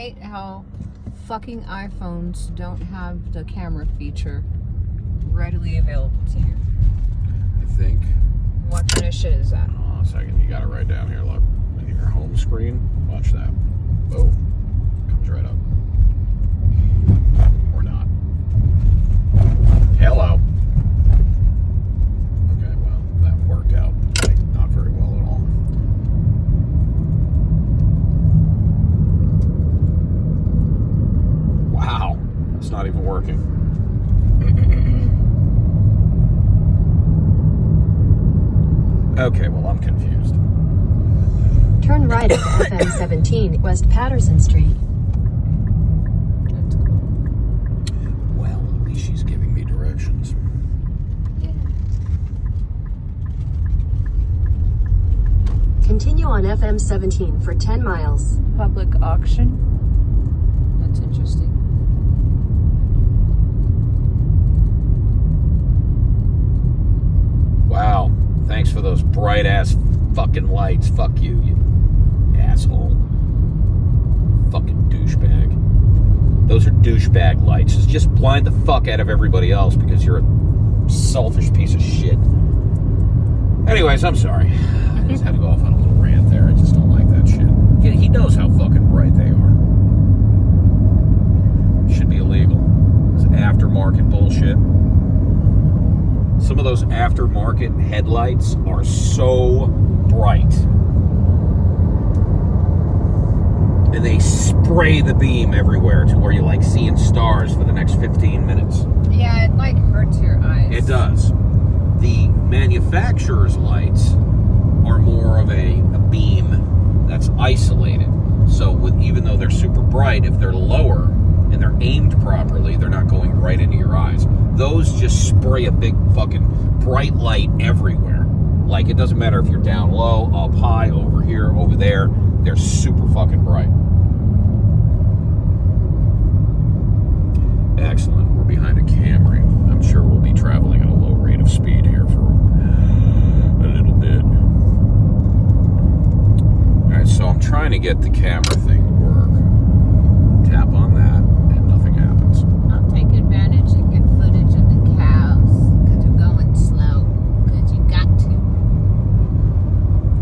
hate how fucking iPhones don't have the camera feature readily available to you. I think. What kind of shit is that? Hold on a second. You got it right down here. Look. In your home screen. Watch that. Boom. Comes right up. Or not. Hello. Okay, well, that worked out like not very well at all. Wow. It's not even working. Okay, well, I'm confused. Turn right at FM 17 West Patterson Street. That's cool. Well, at least she's giving me directions. Yeah. Continue on FM 17 for 10 miles. Public auction. That's interesting. Wow. Thanks for those bright-ass fucking lights. Fuck you, you asshole. Fucking douchebag. Those are douchebag lights. Just blind the fuck out of everybody else because you're a selfish piece of shit. Anyways, I'm sorry. I just had to go off on a little rant there. I just don't like that shit. Yeah, he knows how fucking bright they are. Should be illegal. It's aftermarket bullshit. Some of those aftermarket headlights are so bright. And they spray the beam everywhere to where you're like seeing stars for the next 15 minutes. Yeah, it like hurts your eyes. It does. The manufacturer's lights are more of a beam that's isolated. So even though they're super bright, if they're lower and they're aimed properly, they're not going right into your eyes. Those just spray a big fucking bright light everywhere. Like, it doesn't matter if you're down low, up high, over here, over there. They're super fucking bright. Excellent. We're behind a Camry. I'm sure we'll be traveling at a low rate of speed here for a little bit. Alright, so I'm trying to get the camera thing to work. Tap on that, and nothing happens. I'll take advantage and get footage of the cows because you're going slow. Because you got to.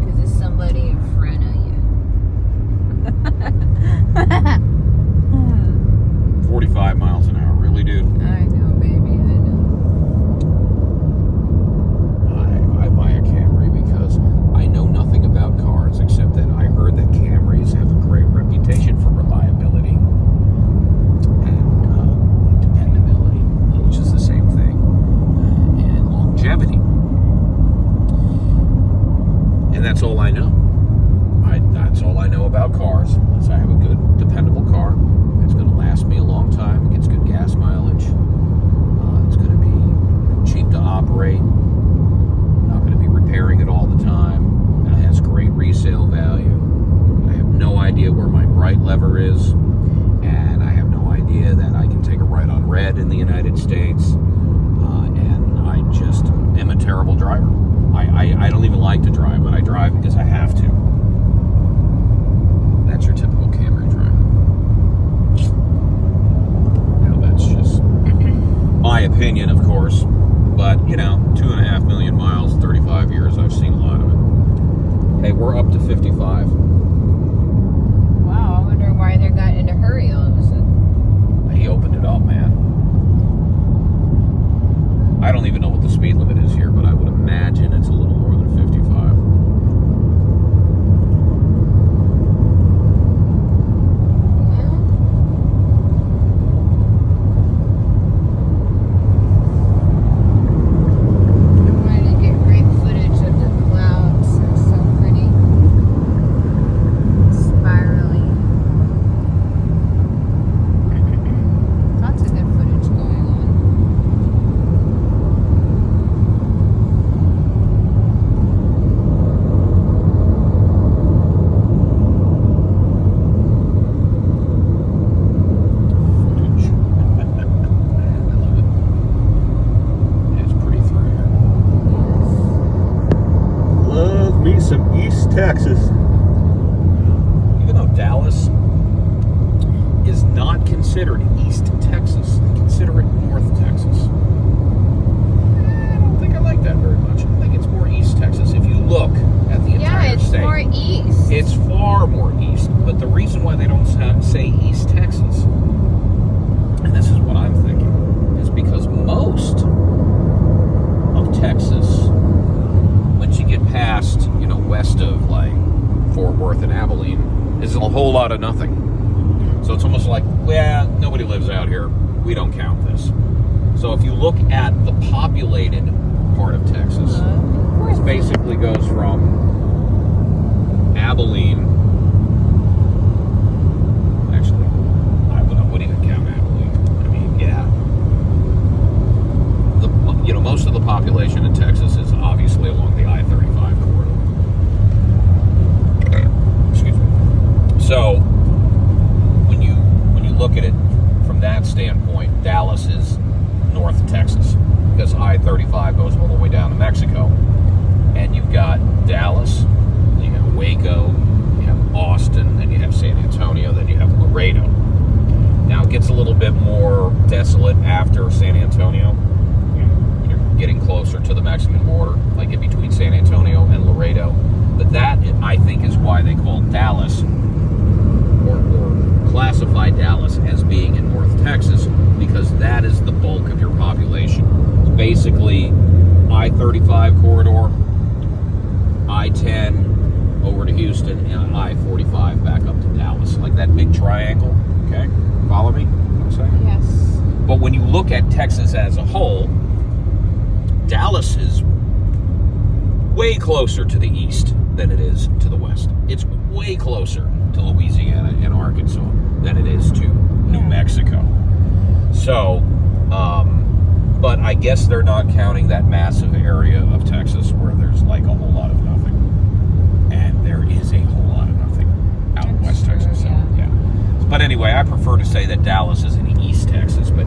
Because there's somebody in front of you. 45 miles an hour, really, dude? I know, baby, I know. I buy a Camry because I know nothing about cars except that I heard that Camrys have a great reputation for reliability and dependability, which is the same thing, and longevity. And that's all I know. That's all I know about cars. Is I have a good, dependable car. It's going to last me a long time. It gets good gas mileage. It's going to be cheap to operate. Not going to be repairing it all the time. It has great resale value. I have no idea where my right lever is, and I have no idea that I can take a right on red in the United States. And I just am a terrible driver. I don't even like to drive, but I drive because I have to. That's your typical Camry driver. That's just my opinion, of course. But, 2.5 million miles, 35 years, I've seen a lot of it. Hey, we're up to 55. Wow, I wonder why they got in a hurry all of a sudden. He opened it up, man. I don't even know what the speed limit is here, but I would imagine it's a little more than 55. Texas. Even though Dallas not considered East Texas. They consider it North Texas. I don't think I like that very much. I think it's more East Texas. If you look at the entire it's state, more east. it's far more east. But the reason why they don't say East Texas, and this is what I'm thinking, is because most of Texas, once you get past, west of like Fort Worth and Abilene, is a whole lot of nothing. So it's almost like, well, nobody lives out here. We don't count this. So if you look at the populated part of Texas, it basically goes from Abilene. Actually, I wouldn't even count Abilene. I mean, yeah. Most of the population in Texas is obviously along the I-35 corridor. Excuse me. So when you look at it from that standpoint, Dallas is North Texas because I-35 goes all the way down to Mexico, and you've got Dallas, you have Waco, you have Austin, then you have San Antonio, then you have Laredo. Now it gets a little bit more desolate after San Antonio. You're getting closer to the Mexican border, like in between San Antonio and Laredo. But that, I think, is why they call Dallas or classify Dallas as being in North Texas, because that is the bulk of your population. It's basically I-35 corridor, I-10 over to Houston, and I-45 back up to Dallas, like that big triangle. Okay, follow me? What I'm saying? Yes. But when you look at Texas as a whole, Dallas is way closer to the east than it is to the west. It's way closer to Louisiana and Arkansas than it is to New Mexico. So, but I guess they're not counting that massive area of Texas where there's like a whole lot of nothing. And there is a whole lot of nothing out in West Texas. So, yeah. But anyway, I prefer to say that Dallas is in East Texas, but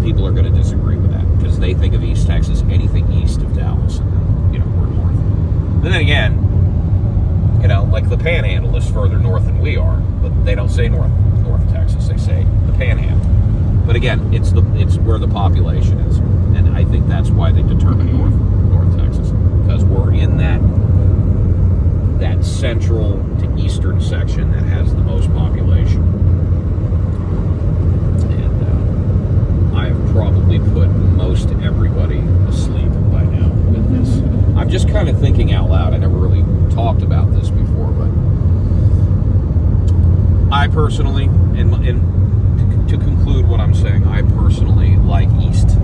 people are going to disagree with that because they think of East Texas, anything east of Dallas, and we're north. But then again, like the Panhandle is further north than we are, but they don't say North Texas. They say the Panhandle. But again, it's where the population is, and I think that's why they determine North Texas, because we're in that central to eastern section that has the most population. And I have probably put most everybody asleep by now with this. I'm just kind of thinking out loud. I never really talked about this before, but I personally, and to conclude what I'm saying, I personally like East